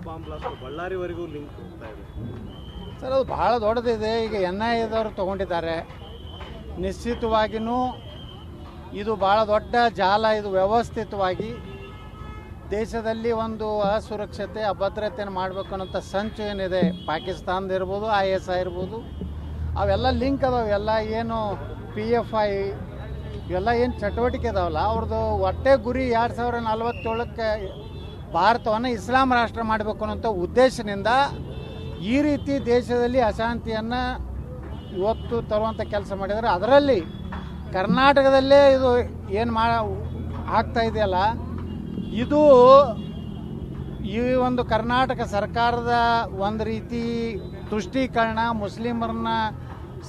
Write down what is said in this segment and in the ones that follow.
Bomb blast ಬಳ್ಳಾರಿವರೆಗೂ link ಹೋಗ್ತಾ ಇದೆ sir. ಅದು ಭಾಳ ದೊಡ್ಡದಿದೆ. ಈಗ NIAದವರು ತೊಗೊಂಡಿದ್ದಾರೆ. ನಿಶ್ಚಿತವಾಗಿಯೂ ಇದು ಭಾಳ ದೊಡ್ಡ ಜಾಲ. ಇದು ವ್ಯವಸ್ಥಿತವಾಗಿ ದೇಶದಲ್ಲಿ ಒಂದು ಅಸುರಕ್ಷತೆ ಅಭದ್ರತೆಯನ್ನು ಮಾಡಬೇಕು ಅನ್ನೋಂಥ ಸಂಚು ಏನಿದೆ, ಪಾಕಿಸ್ತಾನದ ಇರ್ಬೋದು, ISI ಇರ್ಬೋದು, ಅವೆಲ್ಲ ಲಿಂಕ್ ಅದಾವೆ. ಎಲ್ಲ ಏನು PFI ಇವೆಲ್ಲ ಏನು ಚಟುವಟಿಕೆ ಇದಾವಲ್ಲ, ಅವ್ರದ್ದು ಒಟ್ಟೆ ಗುರಿ 2047ಕ್ಕೆ ಭಾರತವನ್ನು ಇಸ್ಲಾಂ ರಾಷ್ಟ್ರ ಮಾಡಬೇಕು ಅನ್ನೋಂಥ ಉದ್ದೇಶದಿಂದ ಈ ರೀತಿ ದೇಶದಲ್ಲಿ ಅಶಾಂತಿಯನ್ನು ಇವತ್ತು ತರುವಂಥ ಕೆಲಸ ಮಾಡಿದರೆ, ಅದರಲ್ಲಿ ಕರ್ನಾಟಕದಲ್ಲೇ ಇದು ಏನು ಆಗ್ತಾ ಇದೆಯಲ್ಲ, ಇದು ಈ ಒಂದು ಕರ್ನಾಟಕ ಸರ್ಕಾರದ ಒಂದು ರೀತಿ ತುಷ್ಟೀಕರಣ, ಮುಸ್ಲಿಮರನ್ನ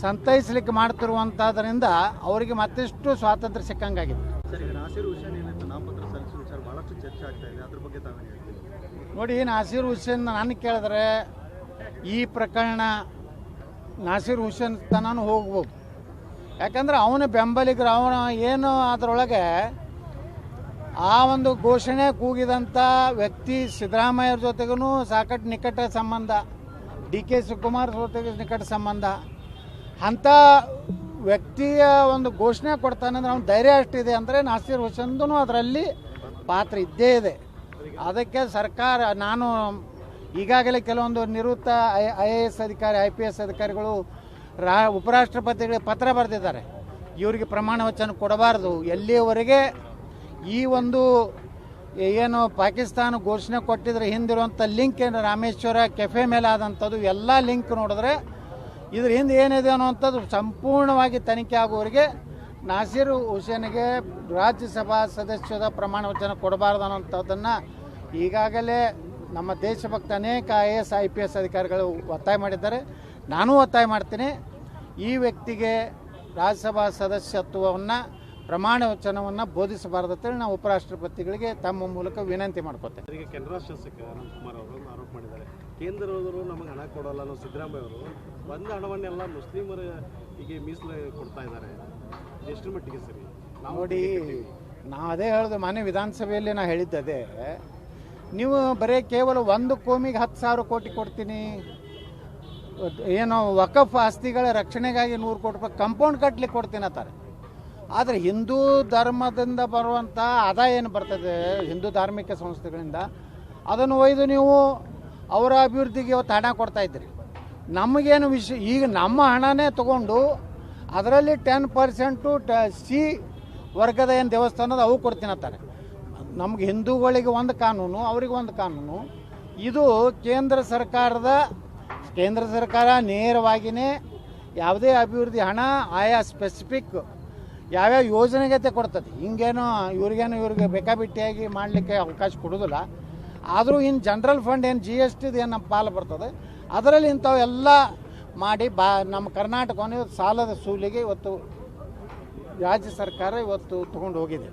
ಸಂತೈಸಲಿಕ್ಕೆ ಮಾಡ್ತಿರುವಂಥದ್ರಿಂದ ಅವರಿಗೆ ಮತ್ತಿಷ್ಟು ಸ್ವಾತಂತ್ರ್ಯ ಸಿಕ್ಕಂಗಾಗಿದೆ. ಸರ್, ಈಗ ನಾಸೀರ್ ಹುಸೇನ್ ಏನಾಯ್ತು ನಾಮಪತ್ರ ಸಲ್ಲಿಸುವ ವಿಚಾರ ಭಾಳಷ್ಟು ಚರ್ಚೆ ಆಗ್ತಾ ಇದೆ, ಅದ್ರ ಬಗ್ಗೆ ತಾವೇನು ಹೇಳ್ತೀವಿ? ನೋಡಿ, ನಾಸೀರ್ ಹುಸೇನ್ ನಾನು ಕೇಳಿದ್ರೆ ಈ ಪ್ರಕರಣ ನಾಸೀರ್ ಹುಸೇನ್ ತನೂ ಹೋಗ್ಬೋದು. ಯಾಕಂದ್ರೆ ಅವನ ಬೆಂಬಲಿಗರು, ಅವನ ಏನು ಅದರೊಳಗೆ ಆ ಒಂದು ಘೋಷಣೆ ಕೂಗಿದಂಥ ವ್ಯಕ್ತಿ ಸಿದ್ದರಾಮಯ್ಯವ್ರ ಜೊತೆಗೂ ಸಾಕಷ್ಟು ನಿಕಟ ಸಂಬಂಧ, DK ಶಿವಕುಮಾರ್ ಜೊತೆಗೆ ನಿಕಟ ಸಂಬಂಧ. ಅಂಥ ವ್ಯಕ್ತಿಯ ಒಂದು ಘೋಷಣೆ ಕೊಡ್ತಾನಂದ್ರೆ ಅವ್ನ ಧೈರ್ಯ ಅಷ್ಟಿದೆ ಅಂದರೆ ನಾಸೀರ್ ಹುಸೇನ್ದು ಅದರಲ್ಲಿ ಪಾತ್ರ ಇದ್ದೇ ಇದೆ. ಅದಕ್ಕೆ ಸರ್ಕಾರ, ನಾನು ಈಗಾಗಲೇ ಕೆಲವೊಂದು ನಿವೃತ್ತ IAS ಅಧಿಕಾರಿ, IPS ಅಧಿಕಾರಿಗಳು ಉಪರಾಷ್ಟ್ರಪತಿಗಳಿಗೆ ಪತ್ರ ಬರೆದಿದ್ದಾರೆ. ಇವರಿಗೆ ಪ್ರಮಾಣ ವಚನ ಕೊಡಬಾರ್ದು, ಎಲ್ಲಿಯವರೆಗೆ ಈ ಒಂದು ಏನು ಪಾಕಿಸ್ತಾನ ಘೋಷಣೆ ಕೊಟ್ಟಿದ್ರೆ ಹಿಂದಿರುವಂಥ ಲಿಂಕ್ ಏನು ರಾಮೇಶ್ವರ ಕೆಫೆ ಮೇಲೆ ಆದಂಥದ್ದು ಎಲ್ಲ ಲಿಂಕ್ ನೋಡಿದ್ರೆ ಇದ್ರ ಹಿಂದೆ ಏನಿದೆ ಅನ್ನೋವಂಥದ್ದು ಸಂಪೂರ್ಣವಾಗಿ ತನಿಖೆ ಆಗುವವರೆಗೆ ನಾಸೀರ್ ಹುಸೇನ್ಗೆ ರಾಜ್ಯಸಭಾ ಸದಸ್ಯದ ಪ್ರಮಾಣ ವಚನ ಕೊಡಬಾರ್ದು ಅನ್ನೋಂಥದ್ದನ್ನು ಈಗಾಗಲೇ ನಮ್ಮ ದೇಶಭಕ್ತ ಅನೇಕ IAS IPS ಅಧಿಕಾರಿಗಳು ಒತ್ತಾಯ ಮಾಡಿದ್ದಾರೆ. ನಾನೂ ಒತ್ತಾಯ ಮಾಡ್ತೀನಿ, ಈ ವ್ಯಕ್ತಿಗೆ ರಾಜ್ಯಸಭಾ ಸದಸ್ಯತ್ವವನ್ನು ಪ್ರಮಾಣ ವಚನವನ್ನು ಬೋಧಿಸಬಾರ್ದು ಅಂತೇಳಿ ನಾವು ಉಪರಾಷ್ಟ್ರಪತಿಗಳಿಗೆ ತಮ್ಮ ಮೂಲಕ ವಿನಂತಿ ಮಾಡ್ಕೋತೇವೆ. ಈಗ ಕೆನರಾ ಶಾಸಕ ಅನಂತಕುಮಾರ್ ಅವರು ಆರೋಪ ಮಾಡಿದ್ದಾರೆ, ಕೇಂದ್ರದವರು ನಮಗೆ ಹಣ ಕೊಡೋಲ್ಲ ಅನ್ನೋ ಸಿದ್ದರಾಮಯ್ಯ ಅವರು ಬಂದ ಹಣವನ್ನೆಲ್ಲ ಮುಸ್ಲಿಮರಿಗೆ ಮೀಸಲು ಕೊಡ್ತಾ ಇದ್ದಾರೆ. ಎಷ್ಟು ಮಟ್ಟಿಗೆ ಸರಿ? ನೋಡಿ, ನಾವು ಅದೇ ಹೇಳಿದೆ, ಮಾನ್ಯ ವಿಧಾನಸಭೆಯಲ್ಲಿ ನಾನು ಹೇಳಿದ್ದದೇ, ನೀವು ಬರೀ ಕೇವಲ ಒಂದು ಕೋಮಿಗೆ 10,000 ಕೋಟಿ ಕೊಡ್ತೀನಿ, ಏನು ವಕಫ್ ಆಸ್ತಿಗಳ ರಕ್ಷಣೆಗಾಗಿ 100 ಕೋಟಿ ರೂಪಾಯಿ ಕಂಪೌಂಡ್ ಕಟ್ಟಲಿಕ್ಕೆ ಕೊಡ್ತೀನಿ ಅಂತಾರೆ. ಆದರೆ ಹಿಂದೂ ಧರ್ಮದಿಂದ ಬರುವಂಥ ಆದಾಯ ಏನು ಬರ್ತದೆ ಹಿಂದೂ ಧಾರ್ಮಿಕ ಸಂಸ್ಥೆಗಳಿಂದ, ಅದನ್ನು ಒಯ್ದು ನೀವು ಅವರ ಅಭಿವೃದ್ಧಿಗೆ ಇವತ್ತು ಹಣ ಕೊಡ್ತಾಯಿದ್ದೀರಿ. ನಮಗೇನು ವಿಷಯ, ಈಗ ನಮ್ಮ ಹಣನೇ ತೊಗೊಂಡು ಅದರಲ್ಲಿ 10% C ವರ್ಗದ ಏನು ದೇವಸ್ಥಾನದ ಅವು ಕೊಡ್ತೀನಿ ಅಂತಾರೆ. ನಮ್ಗೆ ಹಿಂದೂಗಳಿಗೆ ಒಂದು ಕಾನೂನು, ಅವ್ರಿಗೆ ಒಂದು ಕಾನೂನು. ಇದು ಕೇಂದ್ರ ಸರ್ಕಾರ ನೇರವಾಗಿಯೇ ಯಾವುದೇ ಅಭಿವೃದ್ಧಿ ಹಣ ಆಯಾ ಸ್ಪೆಸಿಫಿಕ್ ಯಾವ್ಯಾವ ಯೋಜನೆಗತೆ ಕೊಡ್ತದೆ. ಹಿಂಗೇನೋ ಇವ್ರಿಗೆ ಬೇಕಾಬಿಟ್ಟಿಯಾಗಿ ಮಾಡಲಿಕ್ಕೆ ಅವಕಾಶ ಕೊಡೋದಿಲ್ಲ. ಆದರೂ ಇನ್ನು ಜನರಲ್ ಫಂಡ್ ಏನು GST ಏನು ನಮ್ಮ ಪಾಲು ಬರ್ತದೆ, ಅದರಲ್ಲಿ ಇಂಥವೆಲ್ಲ ಮಾಡಿ ನಮ್ಮ ಕರ್ನಾಟಕವನ್ನು ಇವತ್ತು ಸಾಲದ ಸೂಲಿಗೆ ಇವತ್ತು ರಾಜ್ಯ ಸರ್ಕಾರ ಇವತ್ತು ತೊಗೊಂಡು ಹೋಗಿದೆ.